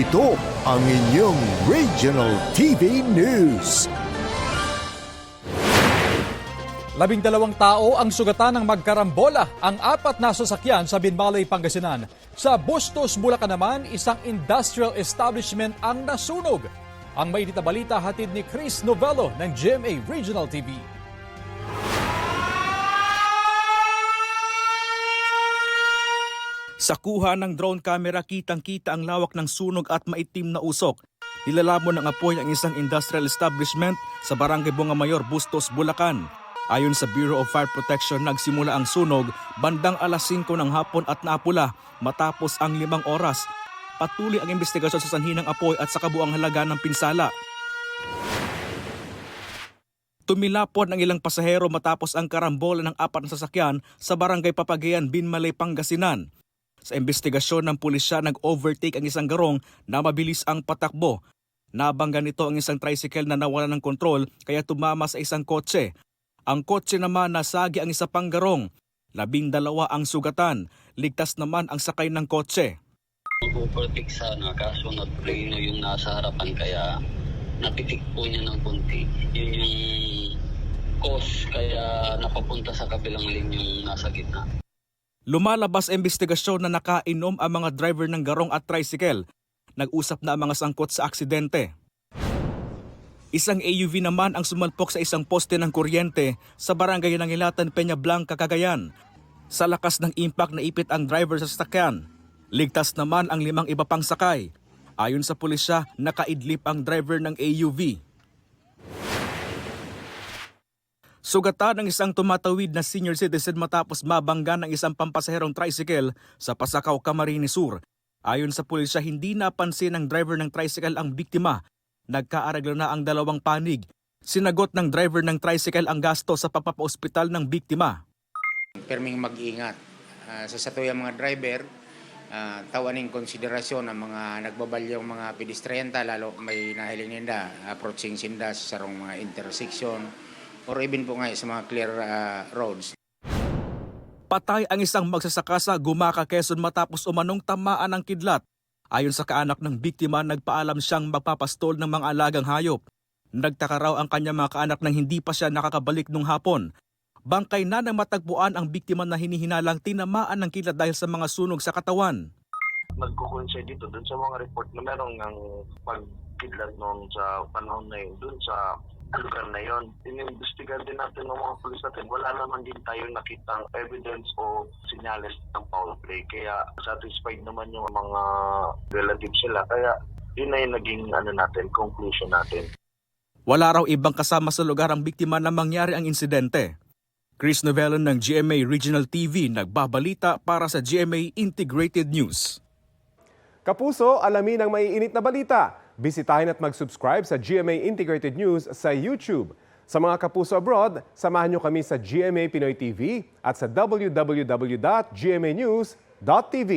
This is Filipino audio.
Ito ang inyong Regional TV News. 12 tao ang sugatan ng magkarambola ang 4 na sasakyan sa Binmalay, Pangasinan. Sa Bustos, Bulacan naman, isang industrial establishment ang nasunog. Ang mainit na balita hatid ni Chris Novello ng GMA Regional TV. Sa kuha ng drone camera, kitang-kita ang lawak ng sunog at maitim na usok. Nilalamon ng apoy ang isang industrial establishment sa Barangay Bunga Mayor, Bustos, Bulacan. Ayon sa Bureau of Fire Protection, nagsimula ang sunog bandang alas 5 ng hapon at naapula matapos ang 5 oras. Patuloy ang investigasyon sa sanhi ng apoy at sa kabuang halaga ng pinsala. Tumilapon ang ilang pasahero matapos ang karambola ng 4 na sasakyan sa Barangay Papagayan, Binmalay, Pangasinan. Sa investigasyon ng pulisya, nag-overtake ang isang garong na mabilis ang patakbo. Nabangga nito ang isang tricycle na nawala ng kontrol kaya tumama sa isang kotse. Ang kotse naman nasagi ang isa pang garong. 12 ang sugatan. Ligtas naman ang sakay ng kotse. Nag-overtake sana kaso nag-plano yung nasa harapan kaya napitik po niya ng konti. Yun yung cause kaya napapunta sa kabilang lane yung nasa gitna. Lumalabas ang investigasyon na nakainom ang mga driver ng garong at tricycle. Nag-usap na ang mga sangkot sa aksidente. Isang AUV naman ang sumalpok sa isang poste ng kuryente sa Barangay Nangilatan, Peña Blanca, Cagayan. Sa lakas ng impact, naipit ang driver sa sasakyan. Ligtas naman ang 5 iba pang sakay. Ayon sa pulisya, nakaidlip ang driver ng AUV. Sugatan ng isang tumatawid na senior citizen matapos mabangga ng isang pampasaherong tricycle sa Pasakaw, Camarines Sur. Ayon sa pulisya, hindi napansin ng driver ng tricycle ang biktima. Nagkaaraglo na ang 2 panig. Sinagot ng driver ng tricycle ang gasto sa pagpapa-ospital ng biktima. Perming mag-ingat sa satuyang mga driver, tawaning konsiderasyon ang mga nagbabalyong mga pedestrianta, lalo may nahiling ninda approaching sinda sa sarong mga intersection or even po nga sa mga clear roads. Patay ang isang magsasaka sa Gumaca, Quezon matapos umanong tamaan ng kidlat. Ayon sa kaanak ng biktima, nagpaalam siyang magpapastol ng mga alagang hayop. Nagtaka raw ang kanyang mga kaanak nang hindi pa siya nakakabalik nung hapon. Bangkay na nang matagpuan ang biktima na hinihinalang tinamaan ng kidlat dahil sa mga sunog sa katawan. Nagkukonsider dito dun sa mga report na merong ng pagkidlat noon sa panahon na yun, dun sa lugar na yun. Inimbestigan din natin ng mga pulis natin. Wala naman din tayo nakitang evidence o sinyales ng foul play. Kaya satisfied naman yung mga relatives sila. Kaya yun na yung naging conclusion natin. Wala raw ibang kasama sa lugar ang biktima na mangyari ang insidente. Chris Novello ng GMA Regional TV nagbabalita para sa GMA Integrated News. Kapuso, alamin ang maiinit na balita. Bisitahin at mag-subscribe sa GMA Integrated News sa YouTube. Sa mga kapuso abroad, samahan nyo kami sa GMA Pinoy TV at sa www.gmanews.tv.